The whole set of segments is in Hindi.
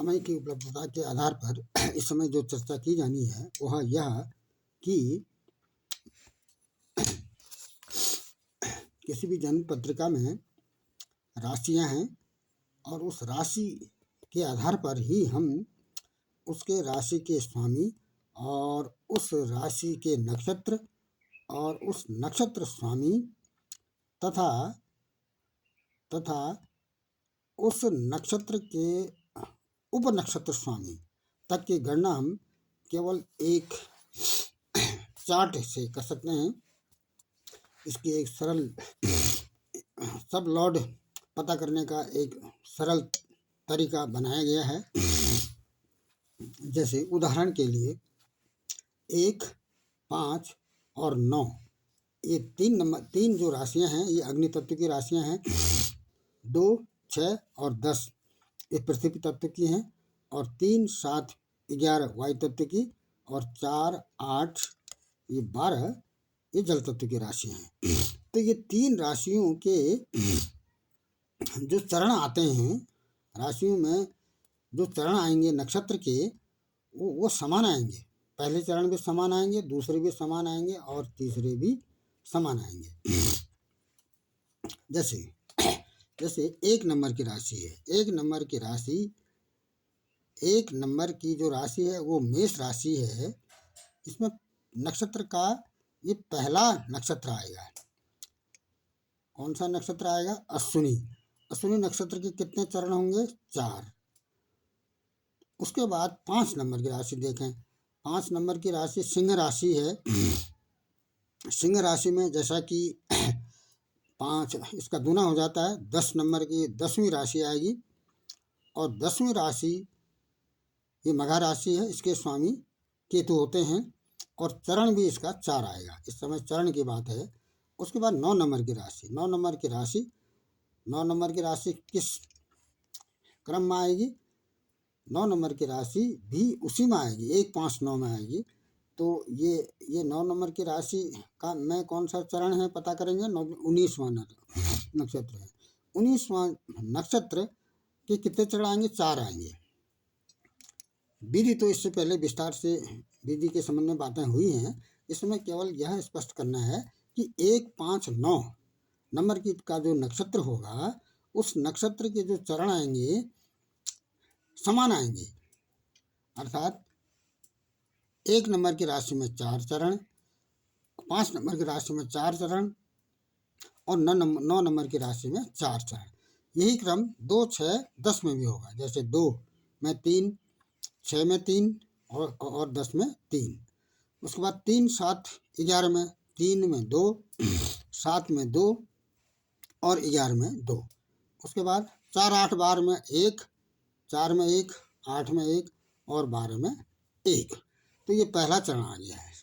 समय की उपलब्धता के आधार पर इस समय जो चर्चा की जानी है वह यह कि किसी भी जन्म पत्रिका में राशियां हैं और उस राशि के आधार पर ही हम उसके राशि के स्वामी और उस राशि के नक्षत्र और उस नक्षत्र स्वामी तथा तथा उस नक्षत्र के उपनक्षत्र स्वामी तक की गणना हम केवल एक चार्ट से कर सकते हैं। इसकी एक सरल सब लॉर्ड पता करने का एक सरल तरीका बनाया गया है। जैसे उदाहरण के लिए 1, 5 और 9 ये तीन जो राशियां हैं ये अग्नि तत्व की राशियां हैं। 2, 6 और 10 ये पृथ्वी तत्व की हैं और 3, 7, 11 वायु तत्व की और 4, 8 ये 12 ये जल तत्व की राशियां हैं। तो ये तीन राशियों के जो चरण आते हैं, राशियों में जो चरण आएंगे नक्षत्र के वो समान आएंगे। पहले चरण भी समान आएंगे, दूसरे भी समान आएंगे और तीसरे भी समान आएंगे। जैसे 1 नंबर की राशि है। 1 नंबर की राशि 1 नंबर की जो राशि है वो मेष राशि है। इसमें नक्षत्र का ये पहला नक्षत्र आएगा। कौन सा नक्षत्र आएगा? अश्विनी। अश्विनी नक्षत्र के कितने चरण होंगे? 4। उसके बाद 5 नंबर की राशि देखें। 5 नंबर की राशि सिंह राशि है। सिंह राशि में जैसा कि 5 इसका दूना हो जाता है, 10 नंबर की 10वीं राशि आएगी और 10वीं राशि ये मघा राशि है। इसके स्वामी केतु होते हैं और चरण भी इसका 4 आएगा। इस समय चरण की बात है। उसके बाद 9 नंबर की राशि 9 नंबर की राशि किस क्रम में आएगी? 9 नंबर की राशि भी उसी में आएगी, 1, 5, 9 में आएगी। तो ये 9 नंबर की राशि का में कौन सा चरण है पता करेंगे। 19वां नक्षत्र है। 19वां नक्षत्र के कितने चरण आएंगे? 4 आएंगे। विधि तो इससे पहले विस्तार से विधि के संबंध में बातें हुई हैं। इसमें केवल यह स्पष्ट करना है कि 1, 5, 9 नंबर की का जो नक्षत्र होगा उस नक्षत्र के जो चरण आएंगे समान आएंगे। अर्थात 1 नंबर की राशि में 4 चरण, 5 नंबर की राशि में 4 चरण और 9 नंबर की राशि में 4 चरण। यही क्रम 2, 6, 10 में भी होगा। जैसे 2 में 3, 6 में 3 और 10 में 3। उसके बाद 3, 7, 11 में 3 में 2, 7 में 2 और 11 में 2। उसके बाद 4, 8, 12 में 1, 4 में 1, 8 में 1 और 12 में 1। तो ये पहला चरण आ गया है।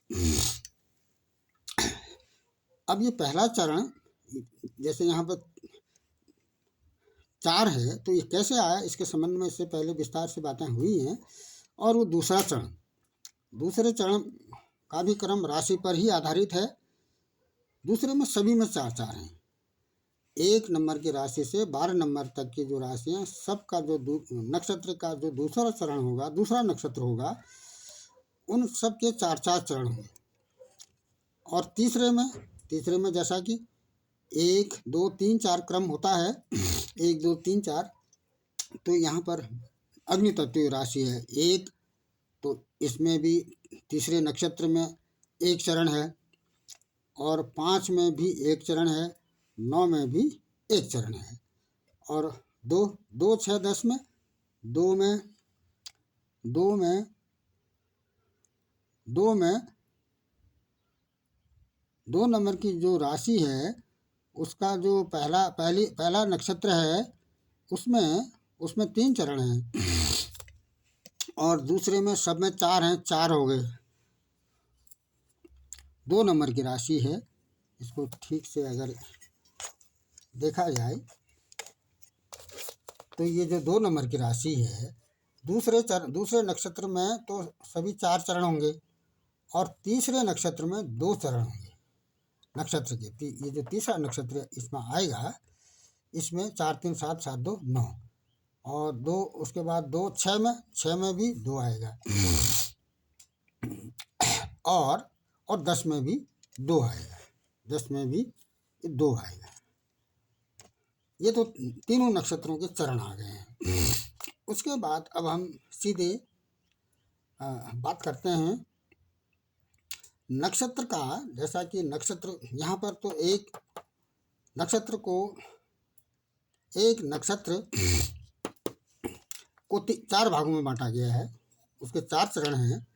अब ये पहला चरण जैसे यहाँ पर 4 है तो ये कैसे आया इसके संबंध में इससे पहले विस्तार से बातें हुई हैं। और वो दूसरे चरण का भी क्रम राशि पर ही आधारित है। दूसरे में सभी में 4-4 हैं। 1 नंबर की राशि से 12 नंबर तक की जो राशियाँ सबका जो नक्षत्र का जो दूसरा चरण होगा, दूसरा नक्षत्र होगा, उन सब के 4-4 चरण होंगे। और तीसरे में जैसा कि 1, 2, 3, 4 क्रम होता है 1, 2, 3, 4। तो यहाँ पर अग्नि तत्व राशि है 1, तो इसमें भी तीसरे नक्षत्र में 1 चरण है और 5 में भी 1 चरण है, 9 में भी 1 चरण है और 2, 6, 10 में 2 नंबर की जो राशि है उसका जो पहला नक्षत्र है उसमें 3 चरण हैं और दूसरे में सब में 4 हैं, 4 हो गए। 2 नंबर की राशि है। इसको ठीक से अगर देखा जाए तो ये जो 2 नंबर की राशि है दूसरे नक्षत्र में तो सभी 4 चरण होंगे और तीसरे नक्षत्र में 2 चरण होंगे। नक्षत्र के ये जो तीसरा नक्षत्र इसमें आएगा इसमें 4, 3, 7, 7, 2, 9 और 2 उसके बाद 2 6 में भी 2 आएगा और 10 में भी 2 आएगा, 10 में भी 2 आएगा। ये तो तीनों नक्षत्रों के चरण आ गए हैं। उसके बाद अब हम सीधे बात करते हैं नक्षत्र का। जैसा कि नक्षत्र यहाँ पर तो एक नक्षत्र को 4 भागों में बांटा गया है, उसके 4 चरण हैं।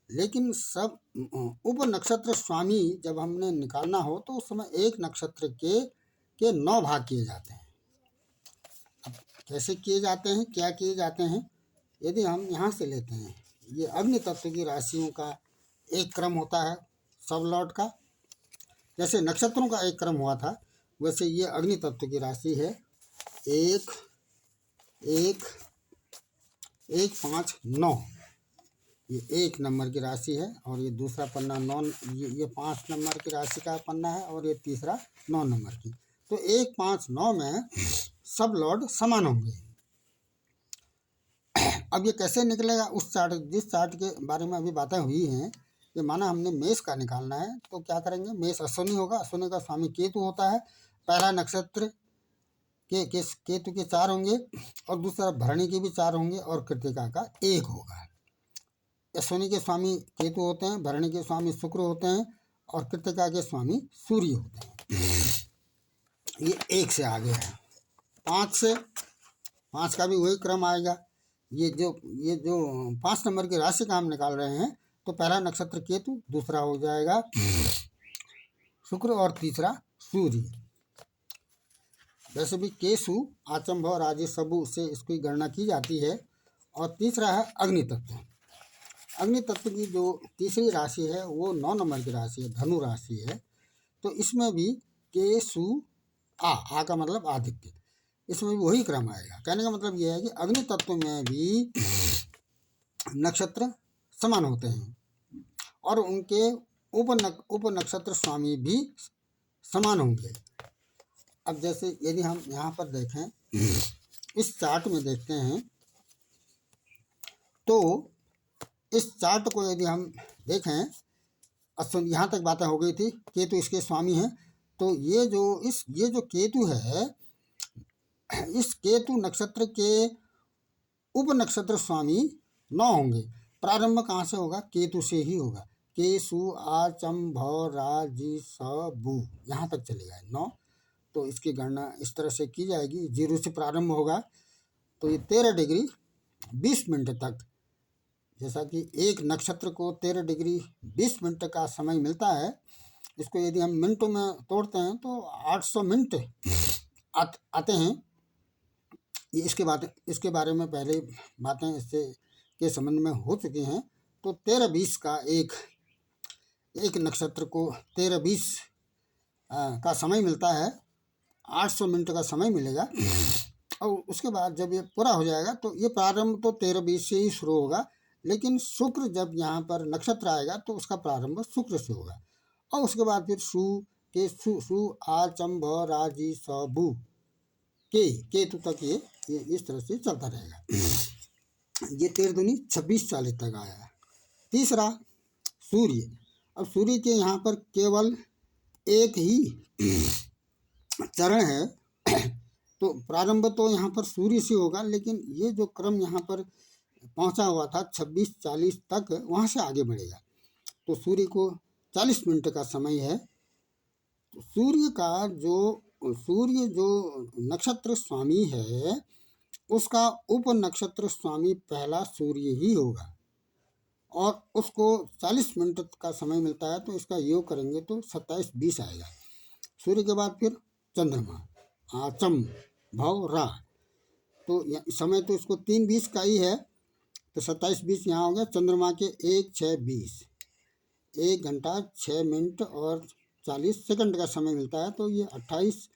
लेकिन सब उप नक्षत्र स्वामी जब हमने निकालना हो तो उस समय एक नक्षत्र के 9 भाग किए जाते हैं। अब कैसे किए जाते हैं, क्या किए जाते हैं? यदि हम यहाँ से लेते हैं, ये अग्नि तत्व की राशियों का एक क्रम होता है सब लॉट का। जैसे नक्षत्रों का एक क्रम हुआ था, वैसे ये अग्नि तत्व की राशि है। 1 1 1 5 9, ये 1 नंबर की राशि है। और ये दूसरा पन्ना 9, ये 5 नंबर की राशि का पन्ना है, और ये तीसरा 9 नंबर की। तो 1 5 9 में सब लॉर्ड समान होंगे। अब ये कैसे निकलेगा? उस चार्ट, जिस चार्ट के बारे में अभी बातें हुई हैं, ये माना हमने मेष का निकालना है तो क्या करेंगे? मेष अश्विनी होगा, अश्विनी का स्वामी केतु होता है। पहला नक्षत्र के केतु के 4 होंगे, और दूसरा भरणी के भी 4 होंगे, और कृतिका का 1 होगा। अश्विनी के स्वामी केतु होते हैं, भरणी के स्वामी शुक्र होते हैं, और कृतिका के स्वामी सूर्य होते हैं। ये 1 से आगे है। 5 का भी वही क्रम आएगा। ये जो 5 नंबर की राशि का हम निकाल रहे हैं, तो पहला नक्षत्र केतु, दूसरा हो जाएगा शुक्र, और तीसरा सूर्य। वैसे भी केसु आचम भव राजे सबू से इसकी गणना की जाती है। और तीसरा है अग्नि तत्व। अग्नि तत्व की जो तीसरी राशि है वो 9 नंबर की राशि है, धनु राशि है। तो इसमें भी केसु आ का मतलब आदित्य, इसमें भी वही क्रम आएगा। कहने का मतलब यह है कि अग्नि तत्व में भी नक्षत्र समान होते हैं, और उनके उप नक्षत्र स्वामी भी समान होंगे। अब जैसे यदि हम यहाँ पर देखें, इस चार्ट में देखते हैं, तो इस चार्ट को यदि हम देखें, अश्विनी यहाँ तक बातें हो गई थी, केतु इसके स्वामी हैं। तो ये जो केतु है, इस केतु नक्षत्र के उप नक्षत्र स्वामी 9 होंगे। प्रारंभ कहाँ से होगा? केतु से ही होगा। केसु आचम भव राजी सबू, यहाँ तक चलेगा 9। तो इसकी गणना इस तरह से की जाएगी, 0 से प्रारंभ होगा। तो ये 13 डिग्री 20 मिनट तक, जैसा कि एक नक्षत्र को 13 डिग्री 20 मिनट का समय मिलता है, इसको यदि हम मिनटों में तोड़ते हैं तो 800 मिनट आते हैं। ये इसके बारे में पहले बातें इससे के संबंध में हो चुकी हैं। तो 13-20 का एक नक्षत्र को 13-20 का समय मिलता है, 800 मिनट का समय मिलेगा। और उसके बाद जब ये पूरा हो जाएगा तो ये प्रारंभ तो 13-20 से ही शुरू होगा, लेकिन शुक्र जब यहाँ पर नक्षत्र आएगा तो उसका प्रारंभ शुक्र से होगा। और उसके बाद फिर सु आचम भ राजी सबू केतु तक ये इस तरह से चलता रहेगा। ये 13 दूनी 26 40 तक आया। तीसरा सूर्य। अब सूर्य के यहाँ पर केवल एक ही चरण है, तो प्रारंभ तो यहाँ पर सूर्य से होगा, लेकिन ये जो क्रम यहाँ पर पहुँचा हुआ था 26-40 तक, वहाँ से आगे बढ़ेगा। तो सूर्य को 40 मिनट का समय है। तो सूर्य जो नक्षत्र स्वामी है, उसका उप नक्षत्र स्वामी पहला सूर्य ही होगा, और उसको 40 मिनट का समय मिलता है। तो इसका योग करेंगे तो 27-20 आएगा। सूर्य के बाद फिर चंद्रमा, आचम भव रा, तो समय तो इसको 3-20 का ही है, तो 27-20 यहाँ हो गया। चंद्रमा के 1-6-20, 1 घंटा 6 मिनट और 40 सेकंड का समय मिलता है। तो ये 28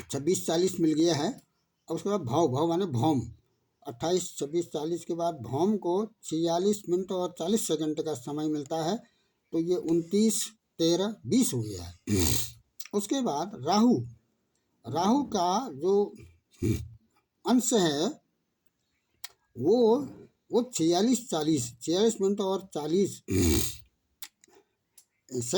26-40 मिल गया है। और उसके बाद भव माने भौम, 28-26-40 के बाद भौम को 46 मिनट और 40 सेकंड का समय मिलता है। तो ये 29-13-20 हो गया है। उसके बाद राहु राहु का जो अंश है वो 46 मिनट और 40